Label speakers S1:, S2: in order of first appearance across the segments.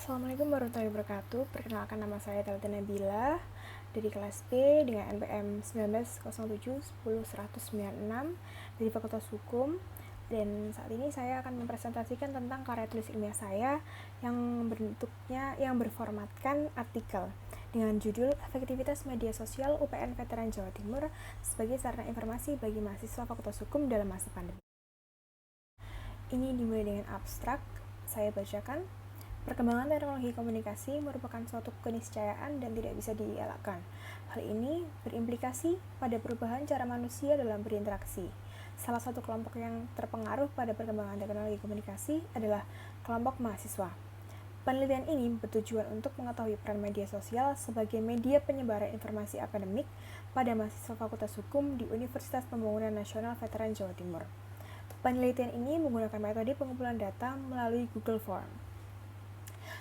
S1: Assalamualaikum warahmatullahi wabarakatuh. Perkenalkan, nama saya Talita Nabila dari kelas B dengan NPM 1907-10-196 dari Fakultas Hukum. Dan saat ini saya akan mempresentasikan tentang karya tulis ilmiah saya yang berformatkan artikel dengan judul Efektivitas Media Sosial UPN Veteran Jawa Timur sebagai sarana informasi bagi mahasiswa Fakultas Hukum dalam masa pandemi. Ini dimulai dengan abstrak. Saya bacakan. Perkembangan teknologi komunikasi merupakan suatu keniscayaan dan tidak bisa dielakkan. Hal ini berimplikasi pada perubahan cara manusia dalam berinteraksi. Salah satu kelompok yang terpengaruh pada perkembangan teknologi komunikasi adalah kelompok mahasiswa. Penelitian ini bertujuan untuk mengetahui peran media sosial sebagai media penyebaran informasi akademik pada mahasiswa Fakultas Hukum di Universitas Pembangunan Nasional Veteran Jawa Timur. Penelitian ini menggunakan metode pengumpulan data melalui Google Form.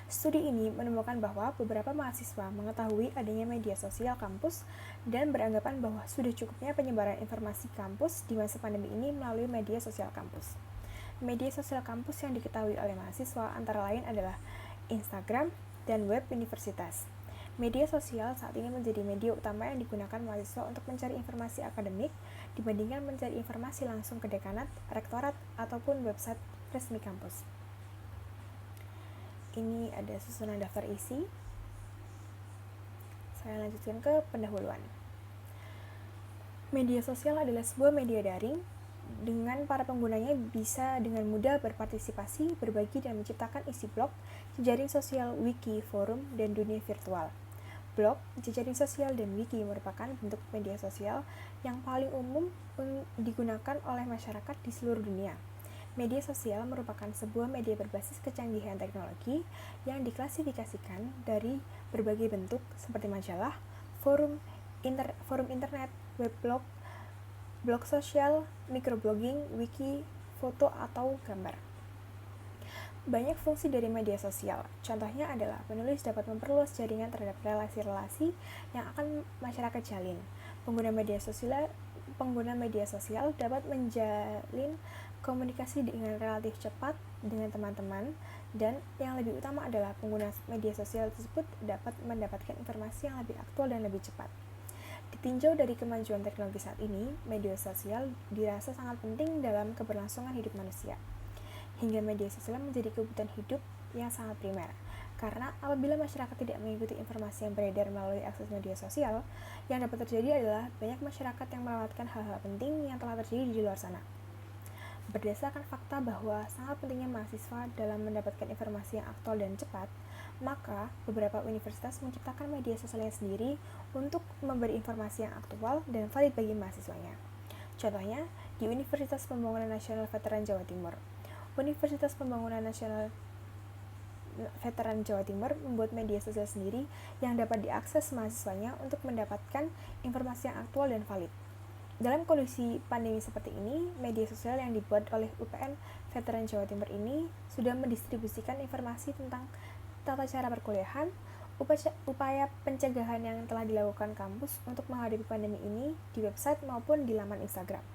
S1: Studi ini menemukan bahwa beberapa mahasiswa mengetahui adanya media sosial kampus dan beranggapan bahwa sudah cukupnya penyebaran informasi kampus di masa pandemi ini melalui media sosial kampus. Media sosial kampus yang diketahui oleh mahasiswa antara lain adalah Instagram dan web universitas. Media sosial saat ini menjadi media utama yang digunakan mahasiswa untuk mencari informasi akademik dibandingkan mencari informasi langsung ke dekanat, rektorat, ataupun website resmi kampus. Ini ada susunan daftar isi. Saya lanjutkan ke pendahuluan. Media sosial adalah sebuah media daring dengan para penggunanya bisa dengan mudah berpartisipasi, berbagi, dan menciptakan isi blog, jejaring sosial, wiki, forum, dan dunia virtual. Blog, jejaring sosial, dan wiki merupakan bentuk media sosial yang paling umum digunakan oleh masyarakat di seluruh dunia. Media sosial merupakan sebuah media berbasis kecanggihan teknologi yang diklasifikasikan dari berbagai bentuk seperti majalah, forum internet, weblog, blog sosial, microblogging, wiki, foto, atau gambar. Banyak fungsi dari media sosial. Contohnya adalah penulis dapat memperluas jaringan terhadap relasi-relasi yang akan masyarakat jalin. Pengguna media sosial dapat menjalin komunikasi dengan relatif cepat dengan teman-teman, dan yang lebih utama adalah pengguna media sosial tersebut dapat mendapatkan informasi yang lebih aktual dan lebih cepat. Ditinjau dari kemajuan teknologi saat ini, media sosial dirasa sangat penting dalam keberlangsungan hidup manusia. Hingga media sosial menjadi kebutuhan hidup yang sangat primer. Karena apabila masyarakat tidak mengikuti informasi yang beredar melalui akses media sosial, yang dapat terjadi adalah banyak masyarakat yang melewatkan hal-hal penting yang telah terjadi di luar sana. Berdasarkan fakta bahwa sangat pentingnya mahasiswa dalam mendapatkan informasi yang aktual dan cepat, maka beberapa universitas menciptakan media sosialnya sendiri untuk memberi informasi yang aktual dan valid bagi mahasiswanya. Contohnya, di Universitas Pembangunan Nasional Veteran Jawa Timur. Universitas Pembangunan Nasional Veteran Jawa Timur membuat media sosial sendiri yang dapat diakses mahasiswanya untuk mendapatkan informasi yang aktual dan valid. Dalam kondisi pandemi seperti ini, media sosial yang dibuat oleh UPN Veteran Jawa Timur ini sudah mendistribusikan informasi tentang tata cara perkuliahan, upaya pencegahan yang telah dilakukan kampus untuk menghadapi pandemi ini di website maupun di laman Instagram.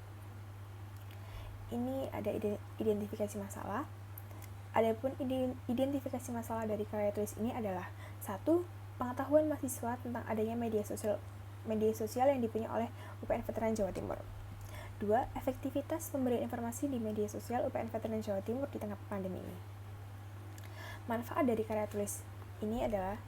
S1: Ini ada identifikasi masalah. Adapun identifikasi masalah dari karya tulis ini adalah 1. Pengetahuan mahasiswa tentang adanya media sosial yang dipunyai oleh UPN Veteran Jawa Timur. 2. Efektivitas pemberian informasi di media sosial UPN Veteran Jawa Timur di tengah pandemi ini. Manfaat dari karya tulis ini adalah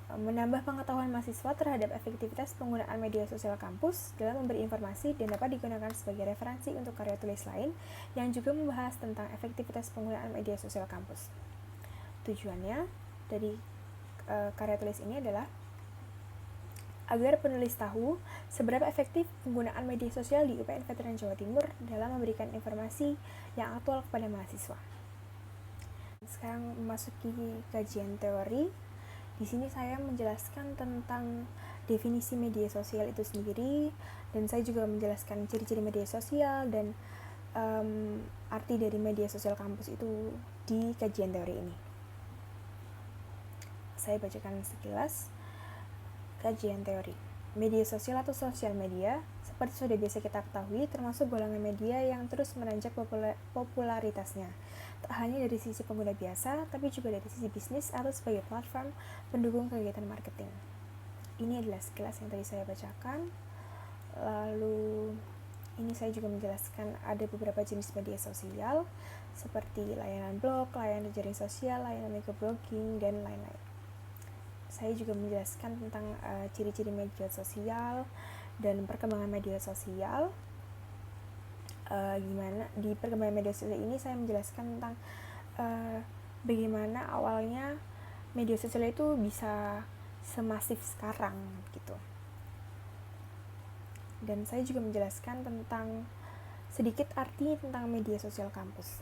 S1: menambah pengetahuan mahasiswa terhadap efektivitas penggunaan media sosial kampus dalam memberi informasi dan dapat digunakan sebagai referensi untuk karya tulis lain yang juga membahas tentang efektivitas penggunaan media sosial kampus. Tujuannya dari karya tulis ini adalah agar penulis tahu seberapa efektif penggunaan media sosial di UPN Veteran Jawa Timur dalam memberikan informasi yang aktual kepada mahasiswa. Sekarang memasuki kajian teori. Di sini saya menjelaskan tentang definisi media sosial itu sendiri, dan saya juga menjelaskan ciri-ciri media sosial dan arti dari media sosial kampus itu di kajian teori ini. Saya bacakan sekilas. Kajian teori. Media sosial atau sosial media, seperti sudah biasa kita ketahui, termasuk golongan media yang terus menanjak popularitasnya. tak hanya dari sisi pengguna biasa, tapi juga dari sisi bisnis atau sebagai platform pendukung kegiatan marketing. Ini adalah sekilas yang tadi saya bacakan. Lalu ini saya juga menjelaskan ada beberapa jenis media sosial seperti layanan blog, layanan jaring sosial, layanan microblogging, dan lain-lain. Saya juga menjelaskan tentang ciri-ciri media sosial dan perkembangan media sosial. Gimana di perkembangan media sosial ini saya menjelaskan tentang bagaimana awalnya media sosial itu bisa semasif sekarang gitu. Dan saya juga menjelaskan tentang sedikit arti tentang media sosial kampus.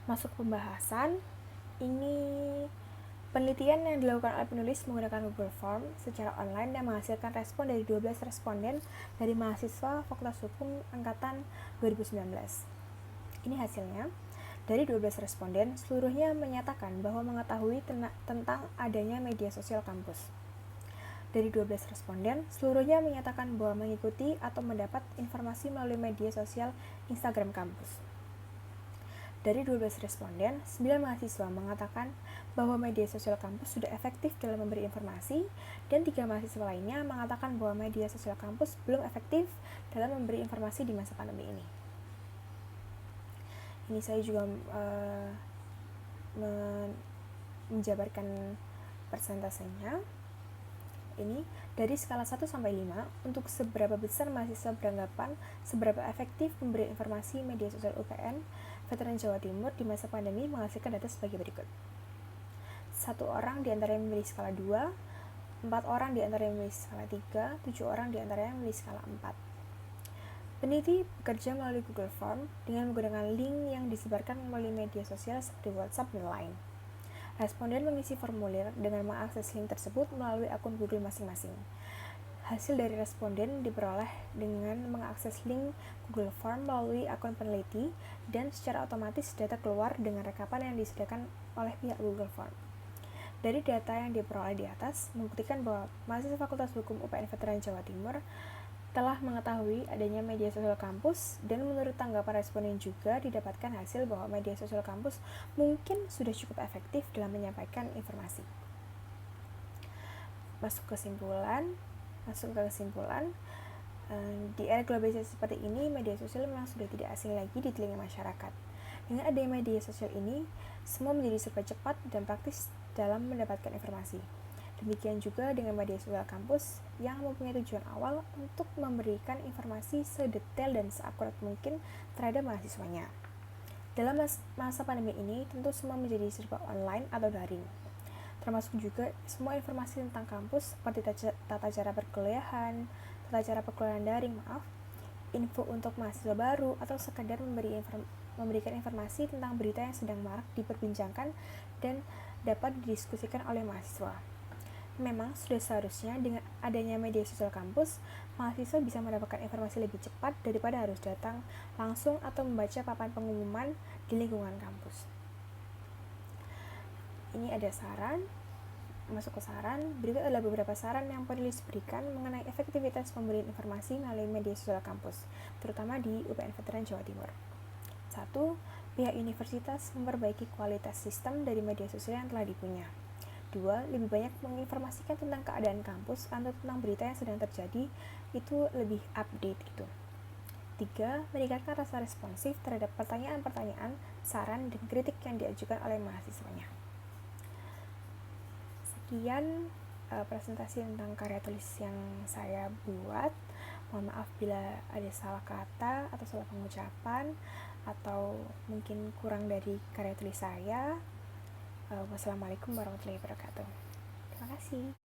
S1: Masuk pembahasan, ini penelitian yang dilakukan oleh penulis menggunakan Google Form secara online dan menghasilkan respon dari 12 responden dari mahasiswa Fakultas Hukum Angkatan 2019. Ini hasilnya. Dari 12 responden, seluruhnya menyatakan bahwa mengetahui tentang adanya media sosial kampus. Dari 12 responden, seluruhnya menyatakan bahwa mengikuti atau mendapat informasi melalui media sosial Instagram kampus. Dari 12 responden, 9 mahasiswa mengatakan bahwa media sosial kampus sudah efektif dalam memberi informasi, dan 3 mahasiswa lainnya mengatakan bahwa media sosial kampus belum efektif dalam memberi informasi di masa pandemi ini. Ini saya juga menjabarkan persentasenya. Ini dari skala 1 sampai 5 untuk seberapa besar mahasiswa beranggapan seberapa efektif memberi informasi media sosial UPN Veteran Jawa Timur di masa pandemi menghasilkan data sebagai berikut. 1 orang di antaranya memilih skala 2, 4 orang di antaranya memilih skala 3, 7 orang di antaranya memilih skala 4. Peneliti bekerja melalui Google Form dengan menggunakan link yang disebarkan melalui media sosial seperti WhatsApp dan Line. Responden mengisi formulir dengan mengakses link tersebut melalui akun Google masing-masing. Hasil dari responden diperoleh dengan mengakses link Google Form melalui akun peneliti, dan secara otomatis data keluar dengan rekapan yang disediakan oleh pihak Google Form. Dari data yang diperoleh di atas, membuktikan bahwa mahasiswa Fakultas Hukum UPN Veteran Jawa Timur telah mengetahui adanya media sosial kampus, dan menurut tanggapan responden juga didapatkan hasil bahwa media sosial kampus mungkin sudah cukup efektif dalam menyampaikan informasi. Masuk ke kesimpulan, di era globalisasi seperti ini, media sosial memang sudah tidak asing lagi di telinga masyarakat. Dengan adanya media sosial ini, semua menjadi serba cepat dan praktis dalam mendapatkan informasi. Demikian juga dengan media sosial kampus yang mempunyai tujuan awal untuk memberikan informasi sedetail dan seakurat mungkin terhadap mahasiswanya. Dalam masa pandemi ini, tentu semua menjadi serba online atau daring. Termasuk juga semua informasi tentang kampus seperti tata cara perkuliahan, info untuk mahasiswa baru, atau sekedar memberikan informasi tentang berita yang sedang marak diperbincangkan dan dapat didiskusikan oleh mahasiswa. Memang sudah seharusnya dengan adanya media sosial kampus, mahasiswa bisa mendapatkan informasi lebih cepat daripada harus datang langsung atau membaca papan pengumuman di lingkungan kampus. Ini ada saran. Masuk ke saran, berikut adalah beberapa saran yang penulis berikan mengenai efektivitas pemberian informasi melalui media sosial kampus, terutama di UPN Veteran Jawa Timur. 1. Pihak universitas memperbaiki kualitas sistem dari media sosial yang telah dipunya. 2. Lebih banyak menginformasikan tentang keadaan kampus atau tentang berita yang sedang terjadi, itu lebih update gitu. 3. Meningkatkan rasa responsif terhadap pertanyaan-pertanyaan, saran, dan kritik yang diajukan oleh mahasiswanya. Sekian presentasi tentang karya tulis yang saya buat. Mohon maaf bila ada salah kata atau salah pengucapan atau mungkin kurang dari karya tulis saya. Wassalamualaikum warahmatullahi wabarakatuh. Terima kasih.